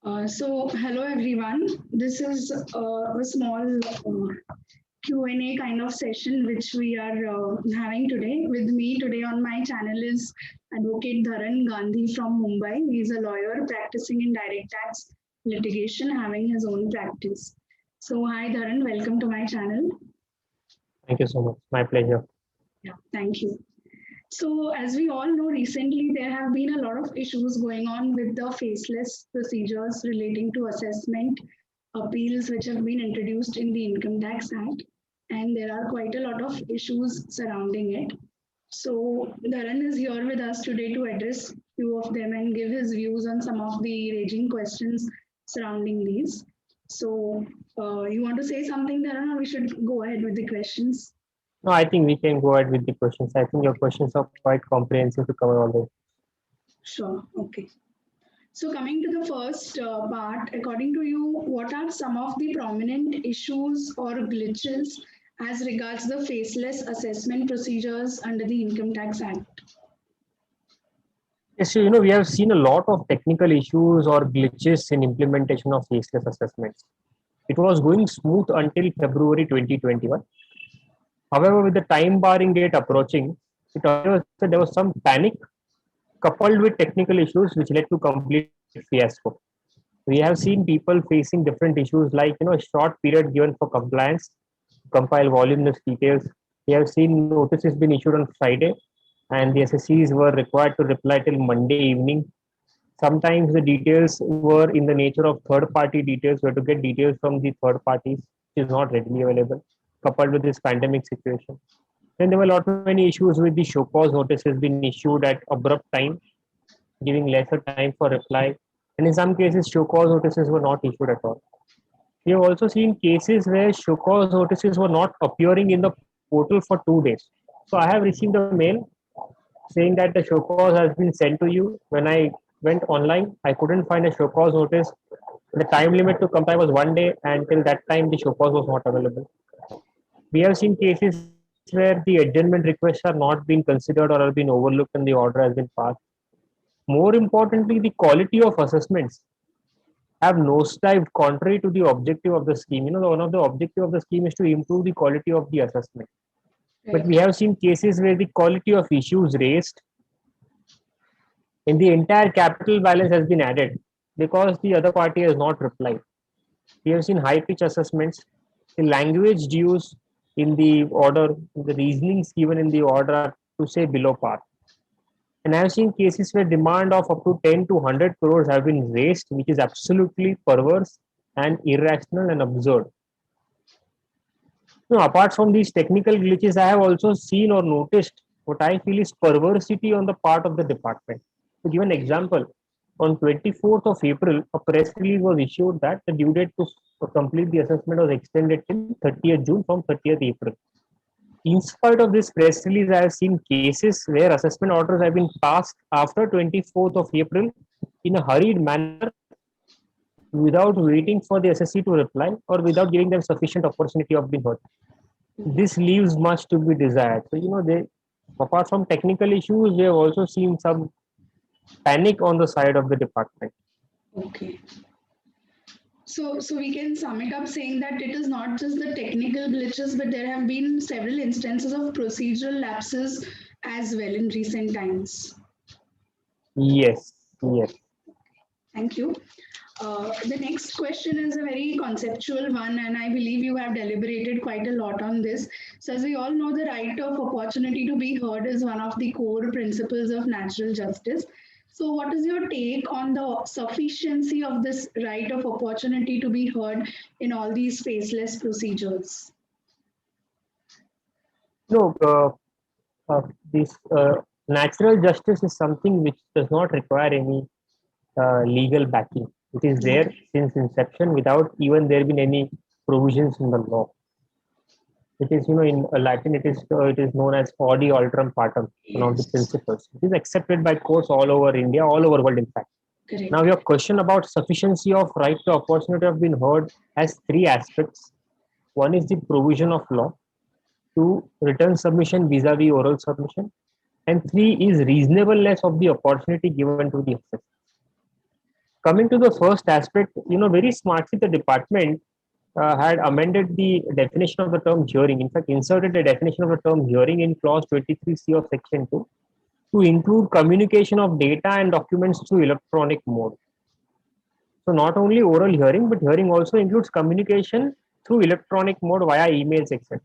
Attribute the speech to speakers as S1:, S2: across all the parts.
S1: Hello everyone. This is a small Q&A kind of session which we are having today. With me today on my channel is Advocate Dharan Gandhi from Mumbai. He is a lawyer practicing in direct tax litigation, having his own practice. So, hi Dharan, welcome to my channel.
S2: Thank you so much. My pleasure.
S1: Yeah, thank you. So, as we all know, recently there have been a lot of issues going on with the faceless procedures relating to assessment appeals which have been introduced in the Income Tax Act, and there are quite a lot of issues surrounding it. So, Dharan is here with us today to address few of them and give his views on some of the raging questions surrounding these. So, you want to say something, Dharan, or we should go ahead with the questions?
S2: No, I think we can go ahead with the questions. I think your questions are quite comprehensive to cover all this.
S1: Sure. Okay. So, coming to the first part, according to you, what are some of the prominent issues or glitches as regards the faceless assessment procedures under the Income Tax Act?
S2: Yes, so, we have seen a lot of technical issues or glitches in implementation of faceless assessments. It was going smooth until February 2021. However, with the time barring date approaching, it appears that there was some panic coupled with technical issues which led to complete fiasco. We have seen people facing different issues like a short period given for compliance, compile voluminous details. We have seen notices been issued on Friday, and the SSCs were required to reply till Monday evening. Sometimes the details were in the nature of third-party details, where to get details from the third parties, which is not readily available, coupled with this pandemic situation. Then there were a lot of many issues with the show cause notices being issued at abrupt time, giving lesser time for reply, and in some cases, show cause notices were not issued at all. We have also seen cases where show cause notices were not appearing in the portal for 2 days. So I have received a mail saying that the show cause has been sent to you. When I went online, I couldn't find a show cause notice. The time limit to comply was 1 day, and till that time, the show cause was not available. We have seen cases where the adjournment requests are not being considered or have been overlooked and the order has been passed. More importantly, the quality of assessments have nosedived contrary to the objective of the scheme. One of the objective of the scheme is to improve the quality of the assessment. But we
S1: Right.
S2: have seen cases where the quality of issues raised and the entire capital balance has been added because the other party has not replied. We have seen high pitch assessments, the language used in the order, the reasonings given in the order are to say below par. And I have seen cases where demand of up to 10 to 100 crores have been raised, which is absolutely perverse and irrational and absurd. Apart from these technical glitches, I have also seen or noticed what I feel is perversity on the part of the department. To give an example, on 24th of April, a press release was issued that the due date to complete the assessment was extended till 30th June from 30th April. In spite of this press release, I have seen cases where assessment orders have been passed after 24th of April in a hurried manner without waiting for the SSC to reply or without giving them sufficient opportunity of being heard. This leaves much to be desired. So, they, apart from technical issues, we have also seen some panic on the side of the department.
S1: Okay. So we can sum it up saying that it is not just the technical glitches, but there have been several instances of procedural lapses as well in recent times.
S2: Yes,
S1: Okay.
S2: yes.
S1: Thank you. The next question is a very conceptual one, and I believe you have deliberated quite a lot on this. So, as we all know, the right of opportunity to be heard is one of the core principles of natural justice. So, what is your take on the sufficiency of this right of opportunity to be heard in all these faceless procedures?
S2: No, this natural justice is something which does not require any legal backing. It is there since inception without even there being any provisions in the law. It is, in Latin, it is known as audi alteram partem, one of the
S1: Yes,
S2: principles. It is accepted by courts all over India, all over world, in fact. Now,
S1: correct.
S2: your question about sufficiency of right to opportunity have been heard has three aspects. One is the provision of law, two, written submission vis-a-vis oral submission, and three is reasonableness of the opportunity given to the assessor. Coming to the first aspect, very smartly the department had amended the definition of the term hearing. In fact, inserted the definition of the term hearing in clause 23C of section 2 to include communication of data and documents through electronic mode. So not only oral hearing, but hearing also includes communication through electronic mode via emails, etc.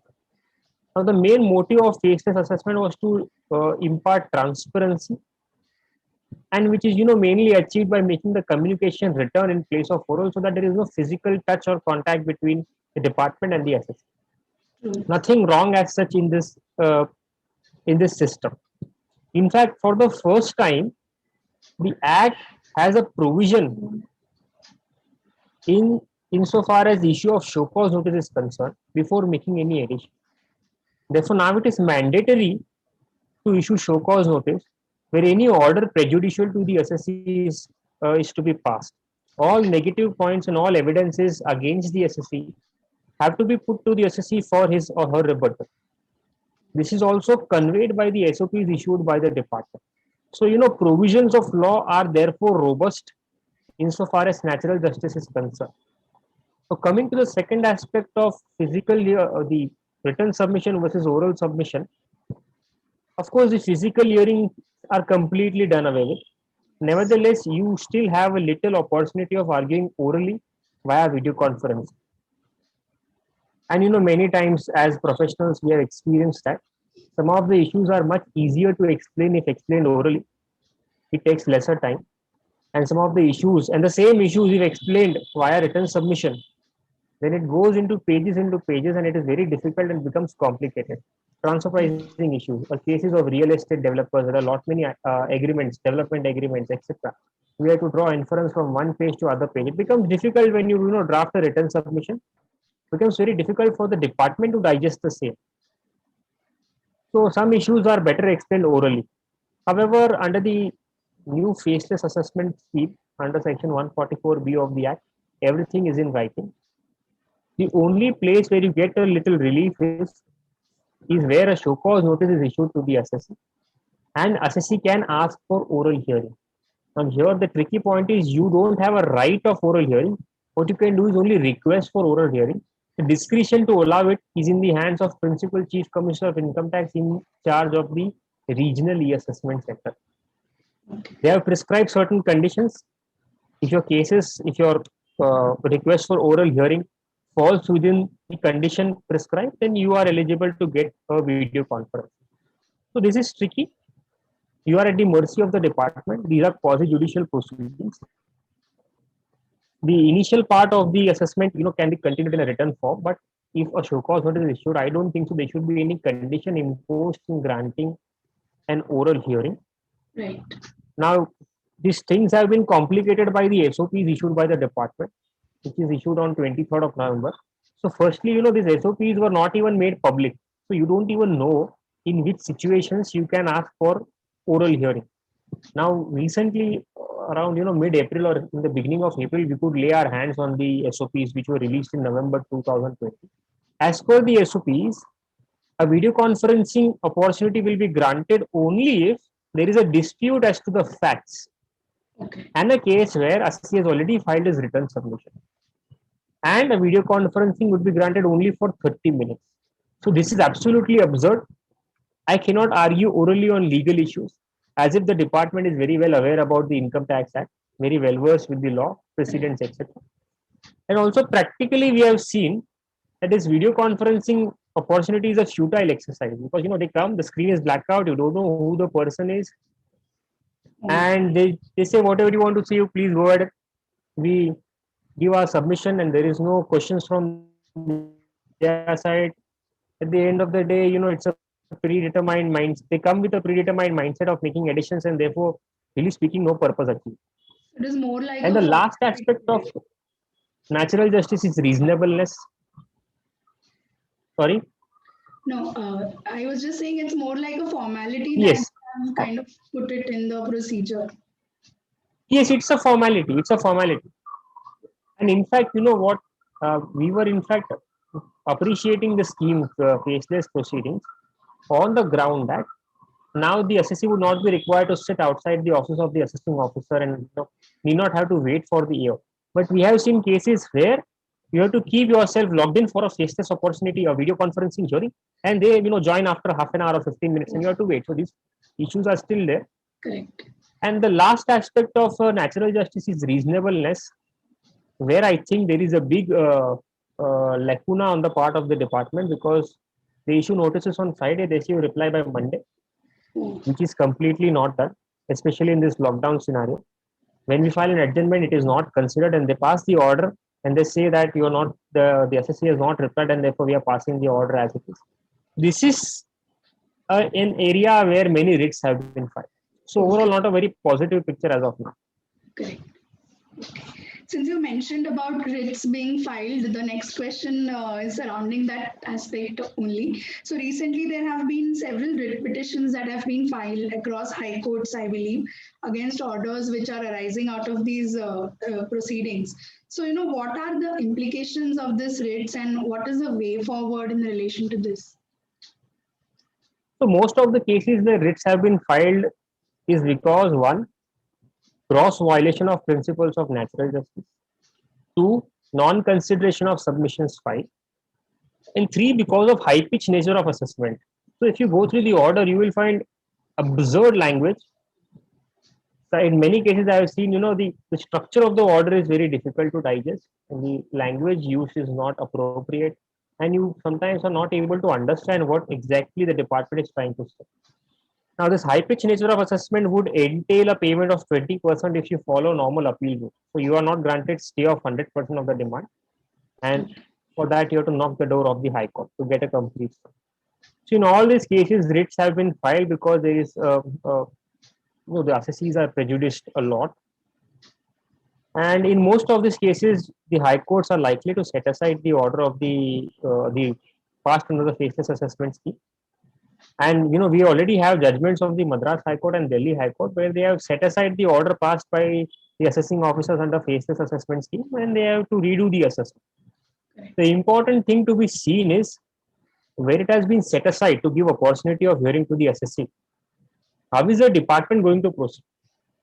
S2: Now, the main motive of faceless assessment was to impart transparency, and which is mainly achieved by making the communication return in place of oral, so that there is no physical touch or contact between the department and the assessor. Nothing wrong as such in this system. In fact, for the first time, the Act has a provision insofar as the issue of show cause notice is concerned before making any addition. Therefore, now it is mandatory to issue show cause notice where any order prejudicial to the assessee is to be passed. All negative points and all evidences against the assessee have to be put to the assessee for his or her rebuttal. This is also conveyed by the SOPs issued by the department. So, provisions of law are therefore robust insofar as natural justice is concerned. So, coming to the second aspect of the written submission versus oral submission, of course, the physical hearings are completely done away with. Nevertheless, you still have a little opportunity of arguing orally via video conference. And many times as professionals, we have experienced that some of the issues are much easier to explain if explained orally. It takes lesser time. And some of the issues, and the same issues if explained via written submission, then it goes into pages, and it is very difficult and becomes complicated. Transfer pricing issues or cases of real estate developers, there are lot many agreements, development agreements, etc. We have to draw inference from one page to other page. It becomes difficult when you draft a written submission. It becomes very difficult for the department to digest the same. So some issues are better explained orally. However, under the new faceless assessment scheme under section 144B of the Act, everything is in writing. The only place where you get a little relief is where a show cause notice is issued to the assessee, and assessee can ask for oral hearing. Now here the tricky point is you don't have a right of oral hearing. What you can do is only request for oral hearing. The discretion to allow it is in the hands of Principal Chief Commissioner of Income Tax in charge of the regional e-assessment center. They have prescribed certain conditions. If your request for oral hearing falls within the condition prescribed, then you are eligible to get a video conference. So this is tricky. You are at the mercy of the department. These are quasi-judicial proceedings. The initial part of the assessment, can be continued in a written form, but if a show cause notice is issued, I don't think so there should be any condition imposed in granting an oral hearing.
S1: Right.
S2: Now, these things have been complicated by the SOPs issued by the department, which is issued on 23rd of November. So firstly, these SOPs were not even made public. So you don't even know in which situations you can ask for oral hearing. Now, recently, around mid-April or in the beginning of April, we could lay our hands on the SOPs which were released in November 2020. As per the SOPs, a video conferencing opportunity will be granted only if there is a dispute as to the facts, and a case where assessee has already filed his written submission. And a video conferencing would be granted only for 30 minutes. So this is absolutely absurd. I cannot argue orally on legal issues, as if the department is very well aware about the Income Tax Act, very well versed with the law, precedents, etc. And also practically we have seen that this video conferencing opportunity is a futile exercise, because they come, the screen is blacked out, you don't know who the person is, and they say whatever you want to say, you please go ahead. We give our submission and there is no questions from their side. At the end of the day, it's a predetermined mind. They come with a predetermined mindset of making additions, and therefore, really speaking, no purpose actually.
S1: It is more like.
S2: And the last aspect of natural justice is reasonableness. Sorry?
S1: No, I was just saying it's more like a formality
S2: Yes.
S1: that kind of put it in the procedure.
S2: Yes, it's a formality. It's a formality. And in fact, what? We were in fact appreciating the scheme, faceless proceedings, on the ground that Now the assessee would not be required to sit outside the office of the assessing officer and need not have to wait for the AO. But we have seen cases where you have to keep yourself logged in for a faceless opportunity or video conferencing hearing, and they join after half an hour or 15 minutes, and you have to wait. So these issues are still there.
S1: Correct.
S2: And the last aspect of natural justice is reasonableness, where I think there is a big lacuna on the part of the department, because they issue notices on Friday, they issue reply by Monday, which is completely not done, especially in this lockdown scenario. When we file an adjournment, it is not considered, and they pass the order and they say that you are not the assessee has not replied, and therefore we are passing the order as it is. This is an area where many writs have been filed. So overall, not a very positive picture as of now.
S1: Correct. Okay. Since you mentioned about writs being filed, the next question is surrounding that aspect only. So recently there have been several writ petitions that have been filed across high courts, I believe, against orders which are arising out of these proceedings. So, what are the implications of this writs and what is the way forward in relation to this?
S2: So most of the cases where writs have been filed is because, one, gross violation of principles of natural justice, two, non-consideration of submissions filed, and three, because of high-pitched nature of assessment. So if you go through the order, you will find absurd language. So in many cases, I have seen, the structure of the order is very difficult to digest, and the language used is not appropriate, and you sometimes are not able to understand what exactly the department is trying to say. Now, this high-pitched nature of assessment would entail a payment of 20% if you follow normal appeal route. So you are not granted stay of 100% of the demand, and for that you have to knock the door of the High Court to get a complete stay. So in all these cases, writs have been filed because there is the assessees are prejudiced a lot, and in most of these cases, the high courts are likely to set aside the order of the passed under the faceless assessment scheme. And we already have judgments of the Madras High Court and Delhi High Court where they have set aside the order passed by the assessing officers under faceless assessment scheme, and they have to redo the assessment. The important thing to be seen is where it has been set aside to give opportunity of hearing to the assessee. How is the department going to proceed?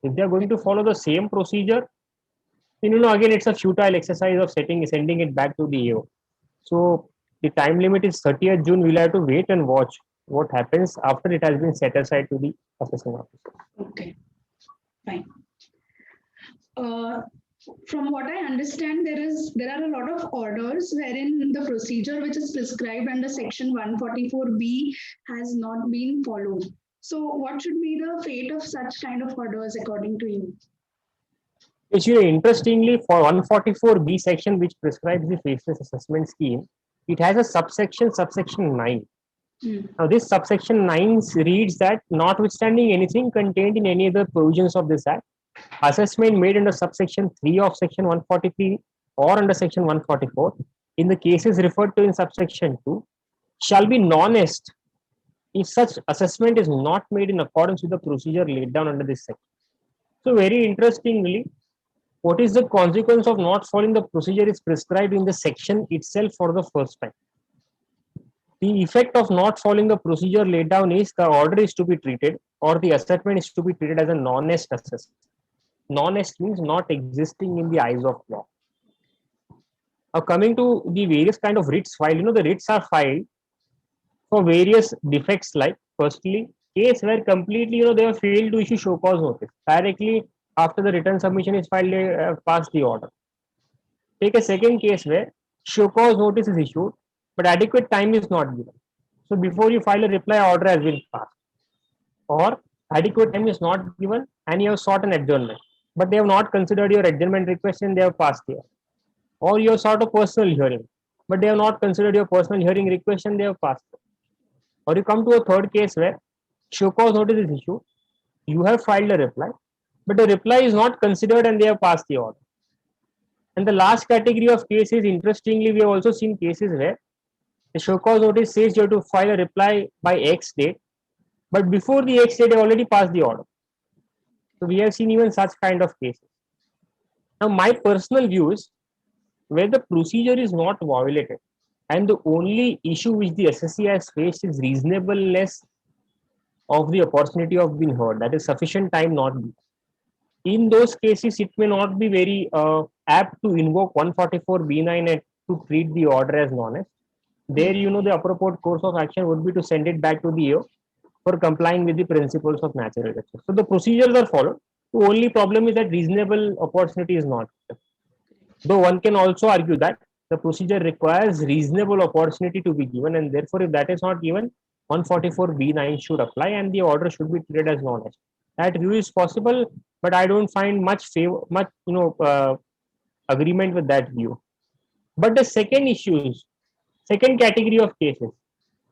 S2: If they are going to follow the same procedure, then again it's a futile exercise of sending it back to the AO. So the time limit is 30th June. We'll have to wait and watch what happens after it has been set aside to the assessing officer.
S1: Okay, fine. From what I understand, there are a lot of orders wherein the procedure which is prescribed under Section 144B has not been followed. So, what should be the fate of such kind of orders according to you?
S2: Actually, interestingly, for 144B section, which prescribes the faceless assessment scheme, it has a subsection 9. Now, this subsection 9 reads that notwithstanding anything contained in any other provisions of this Act, assessment made under subsection 3 of section 143 or under section 144 in the cases referred to in subsection 2 shall be non-est if such assessment is not made in accordance with the procedure laid down under this section. So very interestingly, what is the consequence of not following the procedure is prescribed in the section itself for the first time. The effect of not following the procedure laid down is the order is to be treated, or the assessment is to be treated as a non-est assessment. Non-est means not existing in the eyes of law. Now coming to the various kind of writs filed, the writs are filed for various defects, like firstly, case where completely they have failed to issue show cause notice. Directly after the return submission is filed, they have passed the order. Take a second case where show cause notice is issued, but adequate time is not given. So before you file a reply, order has been passed. Or adequate time is not given and you have sought an adjournment, but they have not considered your adjournment request and they have passed the order. Or you have sought a personal hearing, but they have not considered your personal hearing request and they have passed it. Or you come to a third case where show cause notice is issued, you have filed a reply, but the reply is not considered and they have passed the order. And the last category of cases, interestingly, we have also seen cases where the show cause notice says you have to file a reply by X date, but before the X date, they already passed the order. So we have seen even such kind of cases. Now, my personal view is where the procedure is not violated and the only issue which the assessee has faced is reasonableness of the opportunity of being heard, that is sufficient time not be. In those cases, it may not be very apt to invoke 144b9 and to treat the order as non-est. There, the appropriate course of action would be to send it back to the AO for complying with the principles of natural justice. So the procedures are followed. The only problem is that reasonable opportunity is not. Though one can also argue that the procedure requires reasonable opportunity to be given, and therefore, if that is not given, 144b9 should apply, and the order should be treated as non-est. That view is possible, but I don't find much agreement with that view. But the second category of cases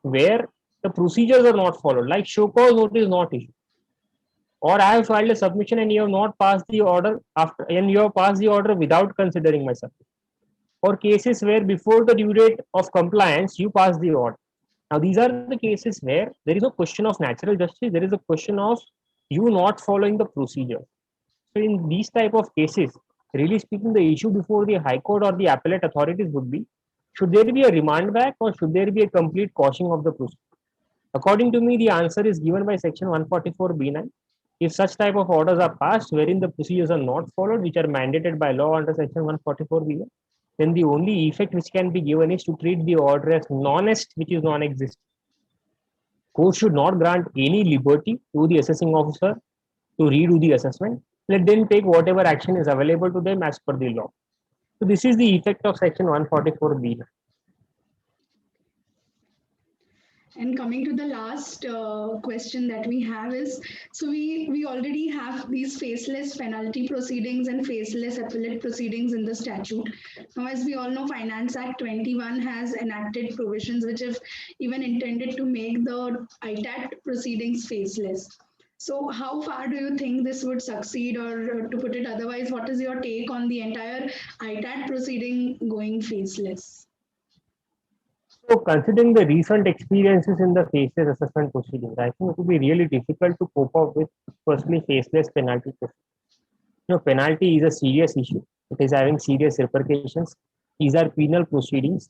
S2: where the procedures are not followed, like show cause notice not issued, or I have filed a submission and you have not passed the order after, and you have passed the order without considering my submission, or cases where before the due date of compliance you pass the order. Now these are the cases where there is no question of natural justice, there is a question of you not following the procedure. So in these type of cases, really speaking, the issue before the High Court or the appellate authorities would be, should there be a remand back or should there be a complete quashing of the procedure? According to me, the answer is given by section 144b9. If such type of orders are passed wherein the procedures are not followed, which are mandated by law under section 144b1, then the only effect which can be given is to treat the order as non-est, which is non-existent. Court should not grant any liberty to the assessing officer to redo the assessment. Let them take whatever action is available to them as per the law. So this is the effect of section 144b.
S1: And coming to the last question that we have is, so we already have these faceless penalty proceedings and faceless appellate proceedings in the statute. Now, as we all know, Finance Act 21 has enacted provisions which have even intended to make the ITAT proceedings faceless. So how far do you think this would succeed, or to put it otherwise, what is your take on the entire ITAT proceeding going faceless?
S2: So, considering the recent experiences in the faceless assessment proceedings, I think it would be really difficult to cope up with firstly faceless penalty proceedings. Penalty is a serious issue. It is having serious repercussions. These are penal proceedings.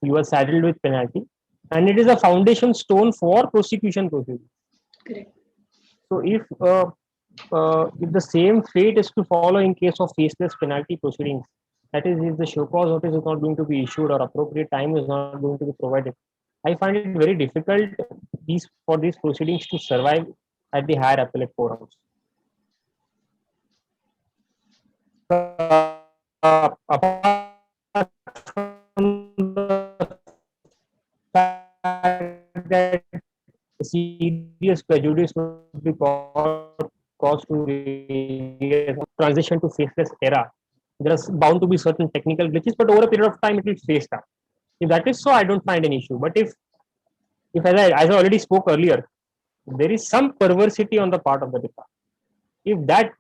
S2: You are saddled with penalty, and it is a foundation stone for prosecution proceedings.
S1: Correct.
S2: So, if the same fate is to follow in case of faceless penalty proceedings, that is, if the show cause notice is not going to be issued or appropriate time is not going to be provided, I find it very difficult for these proceedings to survive at the higher appellate forums. Apart from the fact that serious prejudice would be caused to transition to faceless era, there is bound to be certain technical glitches, but over a period of time it will phase out. If that is so, I don't find an issue. But if as I already spoke earlier, there is some perversity on the part of the department. If that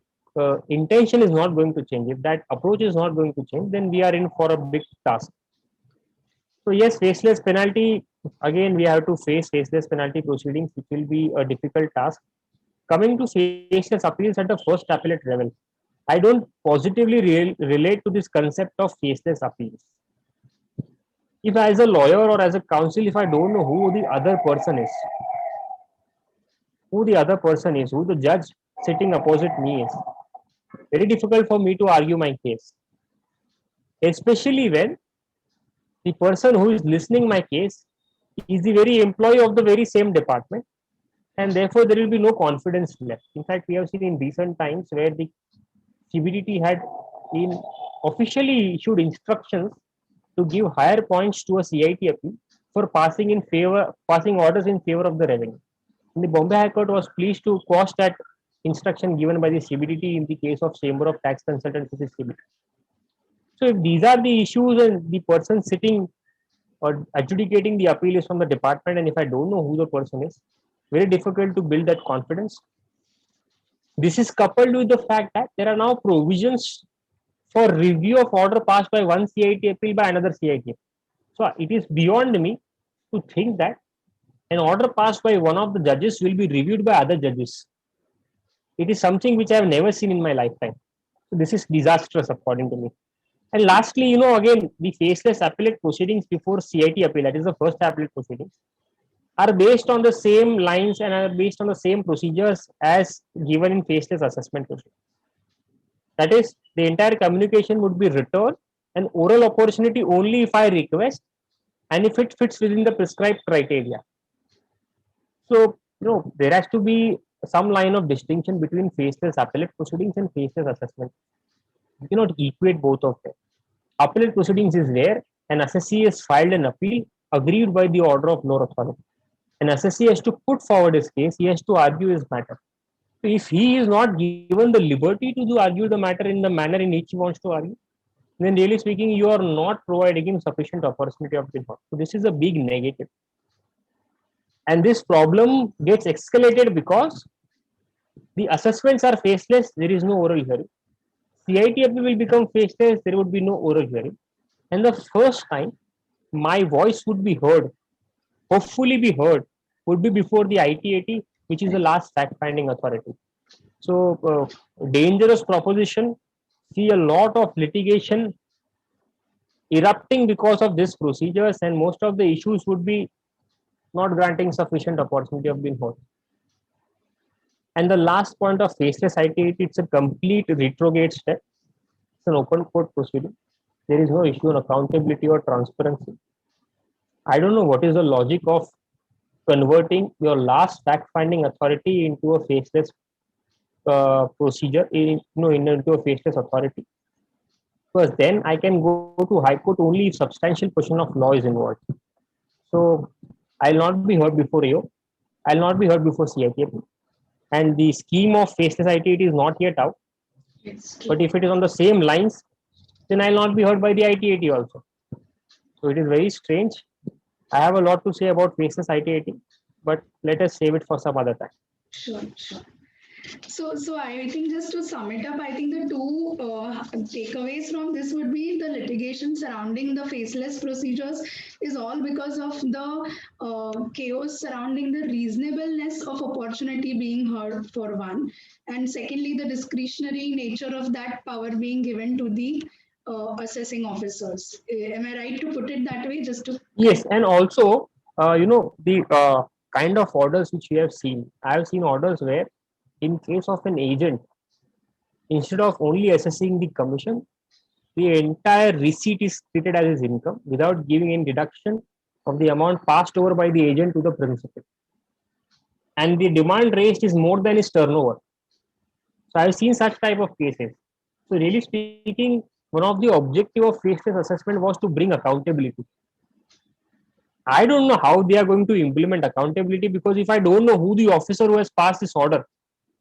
S2: intention is not going to change, if that approach is not going to change, then we are in for a big task. So yes, faceless penalty, again we have to face faceless penalty proceedings, which will be a difficult task. Coming to faceless appeals at the first appellate level, I don't positively relate to this concept of faceless appeals. If as a lawyer or as a counsel, if I don't know who the other person is, who the judge sitting opposite me is, very difficult for me to argue my case. Especially when the person who is listening my case is the very employee of the very same department, and therefore there will be no confidence left. In fact, we have seen in recent times where the CBDT had officially issued instructions to give higher points to a CIT appeal for passing orders in favor of the revenue. And the Bombay High Court was pleased to quash that instruction given by the CBDT in the case of Chamber of Tax Consultants, which is CBDT. So if these are the issues and the person sitting or adjudicating the appeal is from the department, and if I don't know who the person is, very difficult to build that confidence. This is coupled with the fact that there are now provisions for review of order passed by one CIT appeal by another CIT. So it is beyond me to think that an order passed by one of the judges will be reviewed by other judges. It is something which I have never seen in my lifetime. So this is disastrous according to me. And lastly, again, the faceless appellate proceedings before CIT appeal, that is the first appellate proceedings. are based on the same lines and are based on the same procedures as given in faceless assessment procedure. That is, the entire communication would be written and oral opportunity only if I request and if it fits within the prescribed criteria. So, there has to be some line of distinction between faceless appellate proceedings and faceless assessment. You cannot equate both of them. Appellate proceedings is where an assessee has filed an appeal agreed by the order of lower authority. An assessee has to put forward his case, he has to argue his matter. So if he is not given the liberty to argue the matter in the manner in which he wants to argue, then really speaking, you are not providing him sufficient opportunity of being heard. So this is a big negative. And this problem gets escalated because the assessments are faceless, there is no oral hearing. CITF will become faceless, there would be no oral hearing. And the first time my voice would be heard, hopefully be heard, would be before the ITAT, which is the last fact-finding authority. So, dangerous proposition. See a lot of litigation erupting because of these procedures, and most of the issues would be not granting sufficient opportunity of being heard. And the last point of faceless ITAT, it's a complete retrograde step. It's an open court proceeding. There is no issue on accountability or transparency. I don't know what is the logic of converting your last fact-finding authority into a faceless procedure, into a faceless authority. Because then I can go to High Court only if substantial question of law is involved. So I'll not be heard before AO. I'll not be heard before CITF. And the scheme of faceless ITAT is not yet out. But if it is on the same lines, then I'll not be heard by the ITAT also. So it is very strange. I have a lot to say about faceless ITAT, but let us save it for some other time.
S1: Sure. So I think just to sum it up, I think the two takeaways from this would be the litigation surrounding the faceless procedures is all because of the chaos surrounding the reasonableness of opportunity being heard for one, and secondly the discretionary nature of that power being given to the assessing officers. Am I right to put it that way? Just to
S2: Yes, and also the kind of orders which we have seen. I have seen orders where, in case of an agent, instead of only assessing the commission, the entire receipt is treated as his income without giving any deduction of the amount passed over by the agent to the principal. And the demand raised is more than his turnover. So I've seen such type of cases. So really speaking, one of the objective of faceless assessment was to bring accountability. I don't know how they are going to implement accountability, because if I don't know who the officer who has passed this order,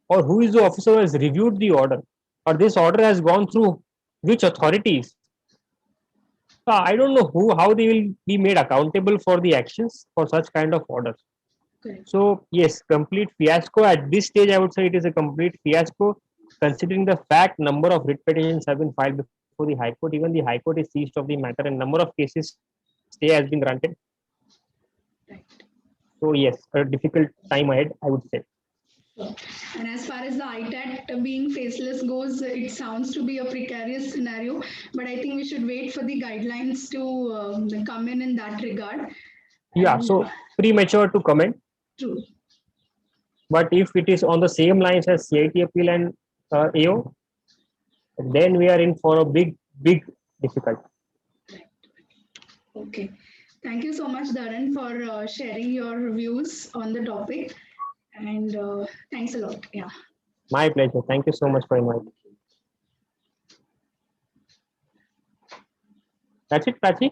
S2: or who is the officer who has reviewed the order, or this order has gone through which authorities, so I don't know how they will be made accountable for the actions for such kind of orders.
S1: correct.
S2: So yes, complete fiasco at this stage. I would say it is a complete fiasco, considering the fact number of writ petitions have been filed before the High Court. Even the High Court is seized of the matter, and number of cases stay has been granted.
S1: Right.
S2: So yes, a difficult time ahead, I would say.
S1: And as far as the ITAT being faceless goes, it sounds to be a precarious scenario, but I think we should wait for the guidelines to come in that regard.
S2: Yeah,
S1: And,
S2: so premature to comment.
S1: true.
S2: But if it is on the same lines as CIT appeal and AO, then we are in for a big difficulty.
S1: Okay. Thank you so much, Dharan, for sharing your views on the topic. And thanks a lot. Yeah.
S2: My pleasure. Thank you so much for inviting. That's it, Prachi.